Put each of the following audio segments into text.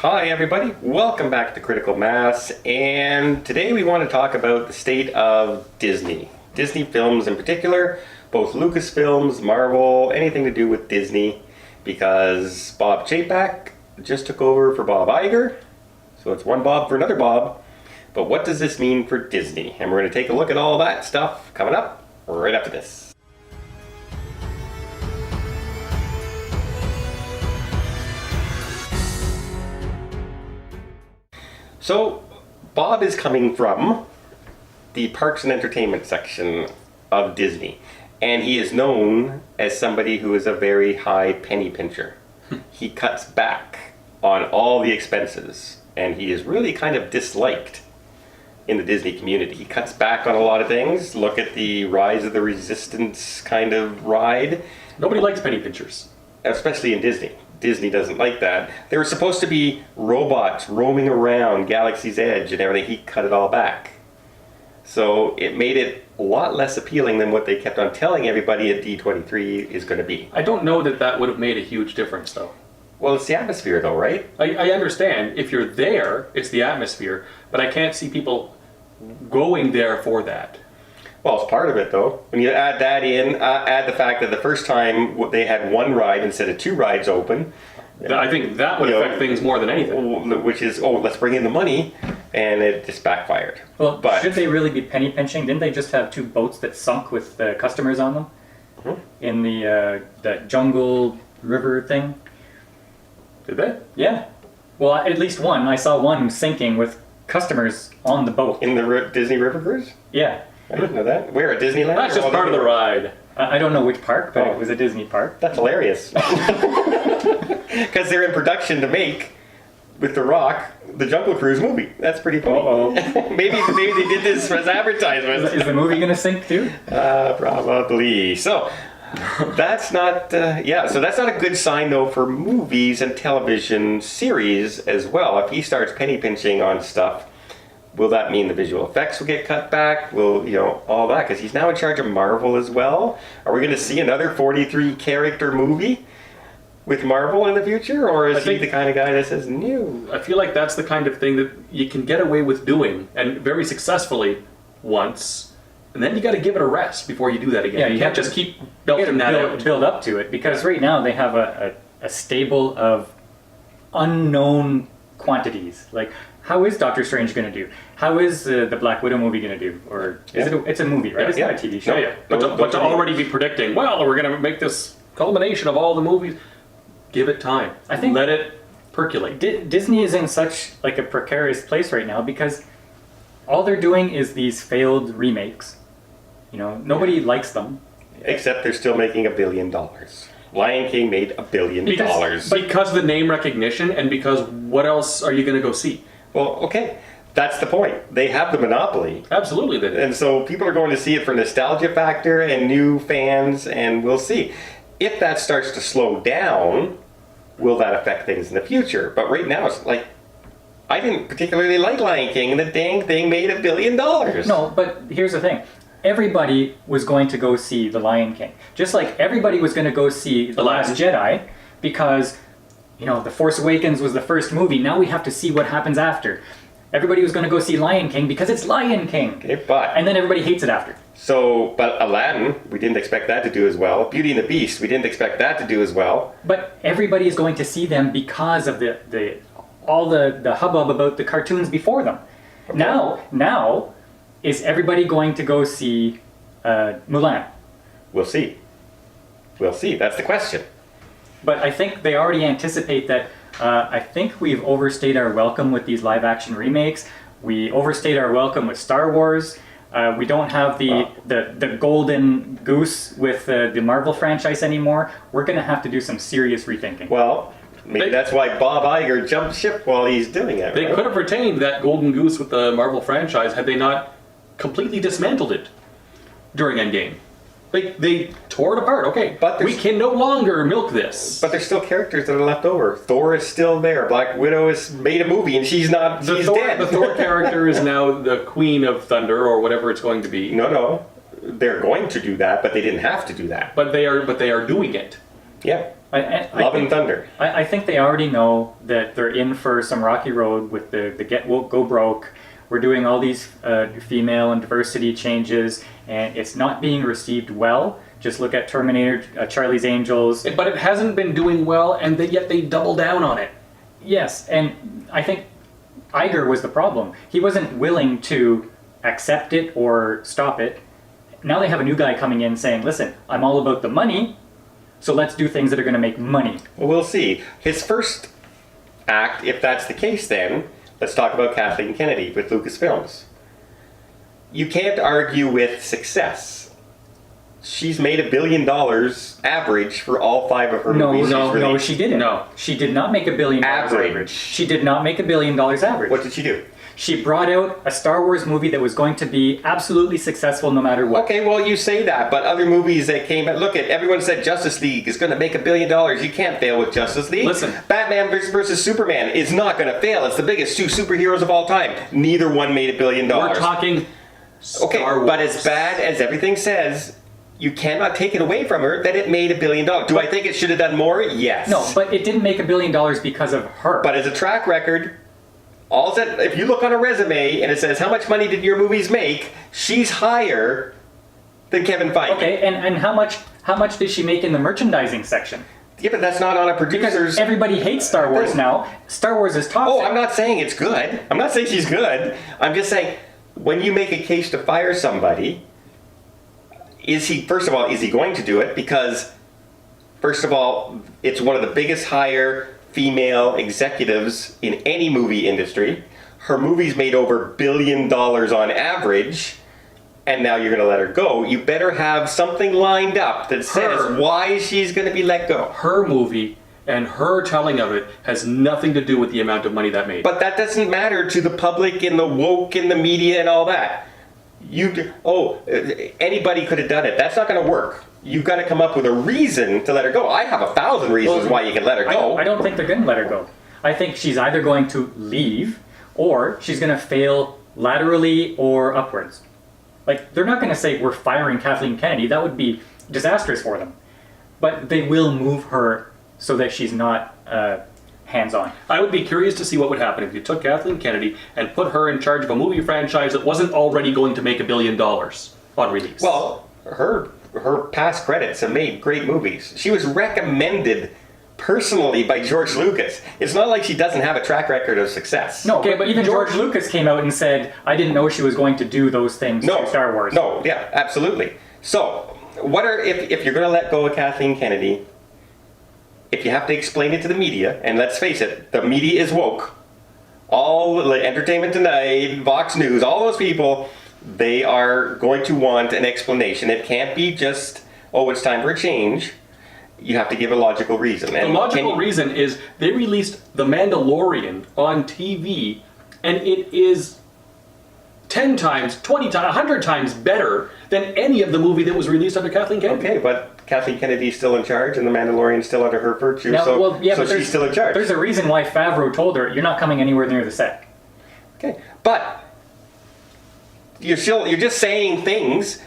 Hi everybody, welcome back to Critical Mass, and today we want to talk about the state of Disney. Disney films in particular, both Lucasfilms, Marvel, anything to do with Disney, because Bob Chapek just took over for Bob Iger, so it's one Bob for another Bob. But what does this mean for Disney? And we're going to take a look at all that stuff coming up right after this. So, Bob is coming from the Parks and Entertainment section of Disney, and he is known as somebody who is a very high penny pincher. He cuts back on all the expenses, and he is really kind of disliked in the Disney community. He cuts back on a lot of things. Look at the Rise of the Resistance kind of ride. Nobody likes penny pinchers. Especially in Disney. Disney doesn't like that. There were supposed to be robots roaming around Galaxy's Edge and everything. He cut it all back. So it made it a lot less appealing than what they kept on telling everybody at D23 is going to be. I don't know that that would have made a huge difference, though. Well, it's the atmosphere, though, right? I understand. If you're there, it's the atmosphere, but I can't see people going there for that. Well, it's part of it, though. When you add that in, add the fact that the first time they had one ride instead of two rides open. I think that would affect things more than anything. Which is, let's bring in the money, and it just backfired. Well, should they really be penny pinching? Didn't they just have two boats that sunk with customers on them? Mm-hmm. In the jungle river thing? Did they? Yeah. Well, at least one. I saw one sinking with customers on the boat. In the Disney River Cruise? Yeah. I didn't know that. Where, at Disneyland? That's just part of the ride. I don't know which park, but it was a Disney park. That's hilarious. Because they're in production to make, with The Rock, the Jungle Cruise movie. That's pretty funny. Uh-oh. maybe they did this as advertisement. Is the movie going to sink too? Probably. So, that's not, so that's not a good sign, though, for movies and television series as well. If he starts penny pinching on stuff, will that mean the visual effects will get cut back? Will, all that? Because he's now in charge of Marvel as well. Are we going to see another 43 character movie with Marvel in the future? Or is he the kind of guy that says, no? I feel like that's the kind of thing that you can get away with doing, and very successful once, and then you got to give it a rest before you do that again. Yeah, you can't just keep belting that out. Build up to it, because right now they have a stable of unknown quantities. Like, how is Doctor Strange going to do? How is the Black Widow movie going to do? Or is it's a movie, right? It's not a TV show. Yeah. But to already be predicting, well, we're going to make this culmination of all the movies. Give it time. I think let it percolate. Disney is in such like a precarious place right now because all they're doing is these failed remakes. Nobody likes them. Except they're still making $1 billion. Lion King made $1 billion. Because of the name recognition, and because what else are you going to go see? Well, okay. That's the point. They have the monopoly. Absolutely, they do. And so people are going to see it for nostalgia factor and new fans, and we'll see. If that starts to slow down, will that affect things in the future? But right now, it's like, I didn't particularly like Lion King, and the dang thing made $1 billion. No, but here's the thing. Everybody was going to go see The Lion King. Just like everybody was going to go see The Last Jedi, because, The Force Awakens was the first movie. Now we have to see what happens after. Everybody was going to go see Lion King because it's Lion King. Okay, and then everybody hates it after. So, but Aladdin, we didn't expect that to do as well. Beauty and the Beast, we didn't expect that to do as well. But everybody is going to see them because of all the hubbub about the cartoons before them. Okay. Now, is everybody going to go see Mulan? We'll see. That's the question. But I think they already anticipate that. I think we've overstayed our welcome with these live-action remakes. We overstayed our welcome with Star Wars. We don't have the golden goose with the Marvel franchise anymore. We're going to have to do some serious rethinking. Well, maybe that's why Bob Iger jumped ship while he's doing it. They could have retained that golden goose with the Marvel franchise had they not completely dismantled it during Endgame. They tore it apart. Okay, but we can no longer milk this. But there's still characters that are left over. Thor is still there. Black Widow has made a movie, and she's not. She's dead. The Thor character is now the Queen of Thunder, or whatever it's going to be. No, they're going to do that, but they didn't have to do that. But they are doing it. Yeah. Love and Thunder. I think they already know that they're in for some rocky road with the get woke, go broke. We're doing all these female and diversity changes, and it's not being received well. Just look at Terminator, Charlie's Angels. But it hasn't been doing well, and yet they double down on it. Yes, and I think Iger was the problem. He wasn't willing to accept it or stop it. Now they have a new guy coming in saying, listen, I'm all about the money, so let's do things that are going to make money. Well, we'll see. His first act, if that's the case then, let's talk about Kathleen Kennedy with Lucasfilms. You can't argue with success. She's made $1 billion average for all 5 of her movies. No, she didn't. No. She did not make $1 billion average. She did not make $1 billion average. What did she do? She brought out a Star Wars movie that was going to be absolutely successful no matter what. Okay, well, you say that, but other movies that came out, look at, everyone said Justice League is going to make $1 billion. You can't fail with Justice League. Listen. Batman versus Superman is not going to fail. It's the biggest 2 superheroes of all time. Neither one made $1 billion. We're talking Star Wars. But as bad as everything says, you cannot take it away from her that it made $1 billion. Do I think it should have done more? Yes. No, but it didn't make $1 billion because of her. But as a track record, if you look on a resume and it says how much money did your movies make, she's higher than Kevin Feige. Okay, and how much did she make in the merchandising section? Yeah, but that's not on a producer's... Because everybody hates Star Wars now. Star Wars is toxic. Oh, I'm not saying it's good. I'm not saying she's good. I'm just saying, when you make a case to fire somebody, first of all, is he going to do it? Because, first of all, it's one of the biggest hire female executives in any movie industry. Her movies made over $1 billion on average, and now you're going to let her go. You better have something lined up that says why she's going to be let go. Her movie and her telling of it has nothing to do with the amount of money that made. But that doesn't matter to the public and the woke and the media and all that. Anybody could have done it. That's not going to work. You've got to come up with a reason to let her go. I have 1,000 reasons why you can let her go. I don't think they're going to let her go. I think she's either going to leave or she's going to fail laterally or upwards. Like, they're not going to say, we're firing Kathleen Kennedy. That would be disastrous for them. But they will move her so that she's not hands-on. I would be curious to see what would happen if you took Kathleen Kennedy and put her in charge of a movie franchise that wasn't already going to make $1 billion on release. Well, her past credits have made great movies. She was recommended personally by George Lucas. It's not like she doesn't have a track record of success. No, okay, but even George Lucas came out and said, I didn't know she was going to do those things to Star Wars. No, yeah, absolutely. So, if you're going to let go of Kathleen Kennedy, if you have to explain it to the media, and let's face it, the media is woke. All Entertainment Tonight, Vox News, all those people, they are going to want an explanation. It can't be just, it's time for a change. You have to give a logical reason. The logical reason is they released The Mandalorian on TV, and it is 10 times, 20 times, 100 times better than any of the movie that was released under Kathleen Kennedy. Okay, but Kathleen Kennedy's still in charge, and The Mandalorian's still under her virtue, now, so she's still in charge. There's a reason why Favreau told her, you're not coming anywhere near the set. Okay, but you're just saying things.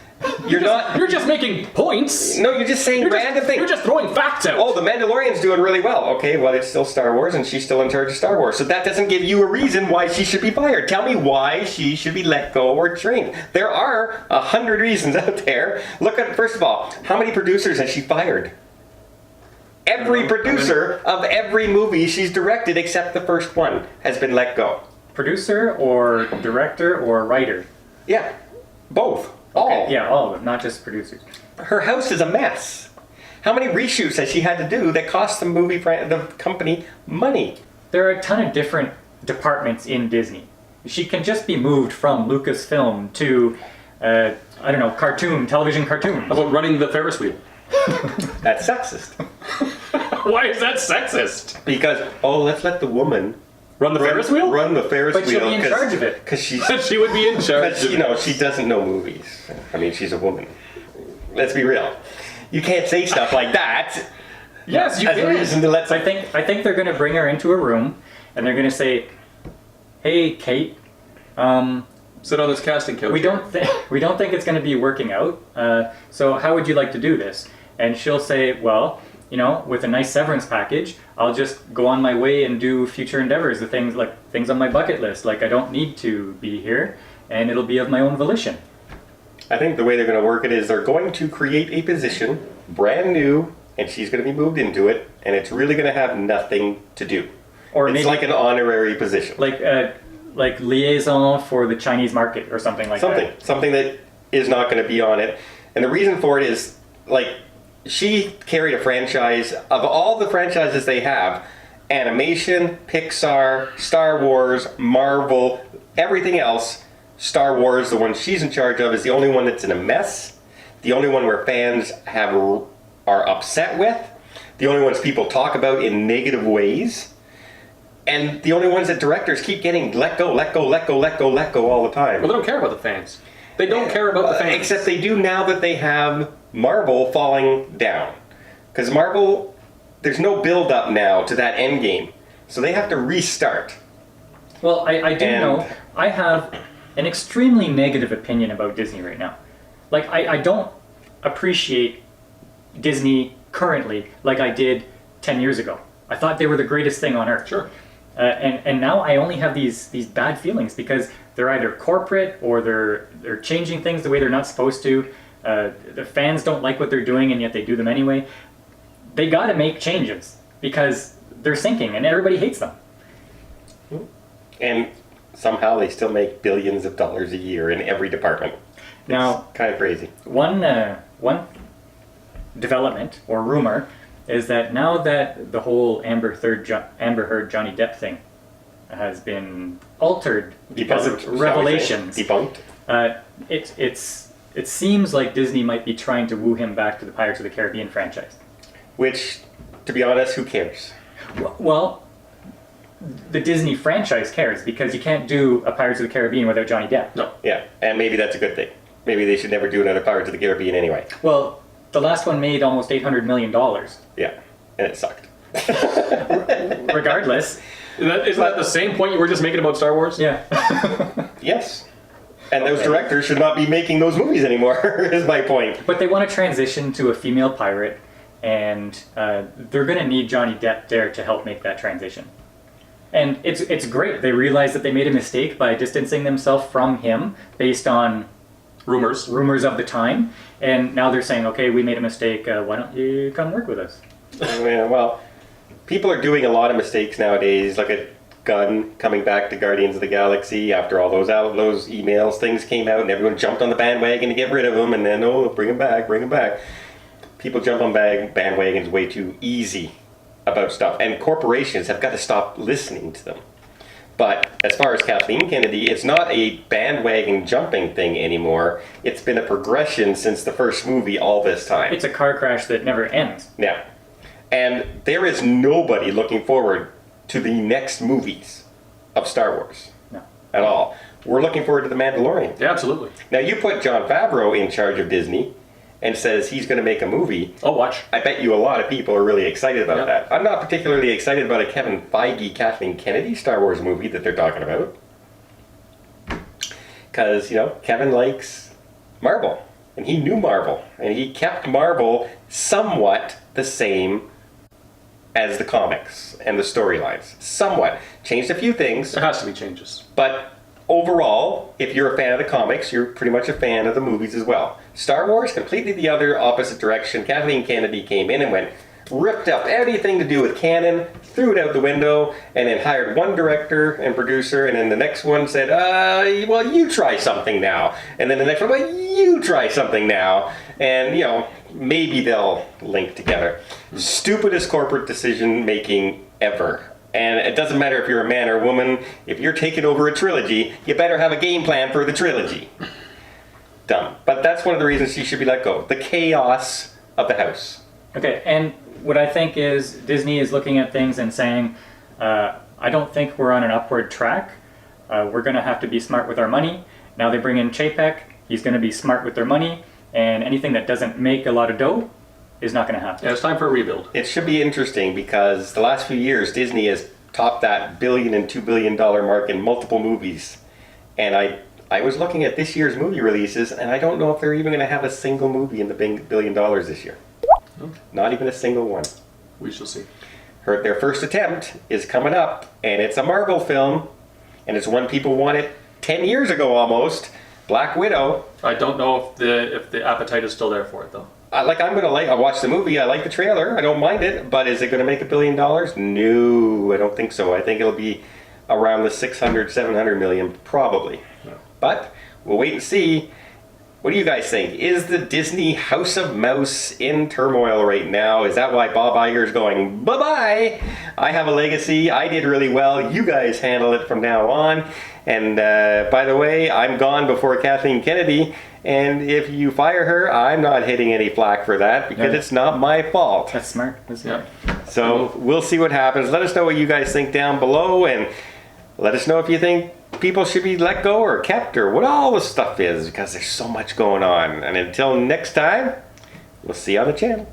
You're just making points. No, you're just saying random things. You're just throwing facts out. Oh, The Mandalorian's doing really well. Okay, well, it's still Star Wars, and she's still in charge of Star Wars. So that doesn't give you a reason why she should be fired. Tell me why she should be let go or trained. There are 100 reasons out there. Look at, first of all, how many producers has she fired? Every producer of every movie she's directed, except the first one, has been let go. Producer or director or writer? Yeah, both. All. Okay, yeah, all of them, not just producers. Her house is a mess. How many reshoots has she had to do that cost the company money? There are a ton of different departments in Disney. She can just be moved from Lucasfilm to, television cartoon. How about running the Ferris wheel? That's sexist. Why is that sexist? Because, let's let the woman run the Ferris wheel? Run the Ferris wheel. But she'll be in charge of it. Because she would be in charge of it. She doesn't know movies. I mean, she's a woman. Let's be real. You can't say stuff like that. Yes, you can. As a reason to let. I think they're going to bring her into a room, and they're going to say, "Hey, Kate, sit on this casting couch. We don't think it's going to be working out. So how would you like to do this?" And she'll say, "Well, you know, with a nice severance package, I'll just go on my way and do future endeavors, the things on my bucket list. Like, I don't need to be here, and it'll be of my own volition. I think the way they're going to work it is they're going to create a position, brand new, and she's going to be moved into it, and it's really going to have nothing to do. Or it's maybe like an honorary position. like liaison for the Chinese market or something like that. Something that is not going to be on it. And the reason for it is, like, she carried a franchise, of all the franchises they have, animation, Pixar, Star Wars, Marvel, everything else, Star Wars, the one she's in charge of, is the only one that's in a mess, the only one where fans are upset with, the only ones people talk about in negative ways, and the only ones that directors keep getting let go all the time. Well, they don't care about the fans. They don't care about the fans. Except they do now that they have Marvel falling down. Because Marvel, there's no build up now to that end game. So they have to restart. Well, I do know I have an extremely negative opinion about Disney right now. Like, I don't appreciate Disney currently like I did 10 years ago. I thought they were the greatest thing on earth. Sure. And now I only have these bad feelings because they're either corporate or they're changing things the way they're not supposed to. The fans don't like what they're doing, and yet they do them anyway. They got to make changes because they're sinking, and everybody hates them. And somehow they still make billions of dollars a year in every department. Now, It's kind of crazy. One development or rumor is that now that the whole Amber Heard Johnny Depp thing has been altered because Debunked, of revelations, Debunked. it seems like Disney might be trying to woo him back to the Pirates of the Caribbean franchise. Which, to be honest, who cares? Well, the Disney franchise cares because you can't do a Pirates of the Caribbean without Johnny Depp. No. Yeah, and maybe that's a good thing. Maybe they should never do another Pirates of the Caribbean anyway. Well, the last one made almost $800 million. Yeah, and it sucked. Regardless. Isn't that the same point you were just making about Star Wars? Yeah. Yes. And those directors should not be making those movies anymore, is my point. But they want to transition to a female pirate, and they're going to need Johnny Depp there to help make that transition. And it's great. They realize that they made a mistake by distancing themselves from him based on rumors of the time. And now they're saying, okay, we made a mistake. Why don't you come work with us? Yeah, well, people are doing a lot of mistakes nowadays. Look at Gunn coming back to Guardians of the Galaxy after all those emails, things came out, and everyone jumped on the bandwagon to get rid of him, and then, bring him back. People jump on bandwagons way too easy about stuff, and corporations have got to stop listening to them. But as far as Kathleen Kennedy, it's not a bandwagon jumping thing anymore. It's been a progression since the first movie all this time. It's a car crash that never ends. Yeah. And there is nobody looking forward to the next movies of Star Wars. No. At all. We're looking forward to The Mandalorian. Yeah, absolutely. Now, you put Jon Favreau in charge of Disney and says he's going to make a movie. I'll watch. I bet you a lot of people are really excited about Yeah. that. I'm not particularly excited about a Kevin Feige, Kathleen Kennedy Star Wars movie that they're talking about. Because, Kevin likes Marvel. And he knew Marvel. And he kept Marvel somewhat the same as the comics and the storylines. Somewhat. Changed a few things. There has to be changes. But overall, if you're a fan of the comics, you're pretty much a fan of the movies as well. Star Wars, completely the other opposite direction. Kathleen Kennedy came in and ripped up anything to do with canon, threw it out the window, and then hired one director and producer, and then the next one said, well, you try something now. And then the next one, well, you try something now. And, maybe they'll link together. Stupidest corporate decision making ever. And it doesn't matter if you're a man or a woman, if you're taking over a trilogy, you better have a game plan for the trilogy. Dumb. But that's one of the reasons she should be let go. The chaos of the house. Okay, and what I think is Disney is looking at things and saying, I don't think we're on an upward track. We're going to have to be smart with our money. Now they bring in Chapek. He's going to be smart with their money. And anything that doesn't make a lot of dough is not going to happen. Yeah, it's time for a rebuild. It should be interesting because the last few years, Disney has topped that $1 billion and $2 billion mark in multiple movies. And I was looking at this year's movie releases, and I don't know if they're even going to have a single movie in the $1 billion this year. Not even a single one. We shall see. Their first attempt is coming up, and it's a Marvel film, and it's one people wanted 10 years ago almost. Black Widow. I don't know if the appetite is still there for it though. I watched the movie. I like the trailer. I don't mind it. But is it going to make $1 billion? No, I don't think so. I think it'll be around the 600, 700 million probably. Yeah. But we'll wait and see. What do you guys think? Is the Disney House of Mouse in turmoil right now? Is that why Bob Iger is going, bye-bye? I have a legacy. I did really well. You guys handle it from now on. And by the way, I'm gone before Kathleen Kennedy. And if you fire her, I'm not hitting any flack for that because it's not my fault. That's smart. That's smart. So we'll see what happens. Let us know what you guys think down below. And let us know if you think people should be let go or kept or what all this stuff is because there's so much going on. And until next time, we'll see you on the channel.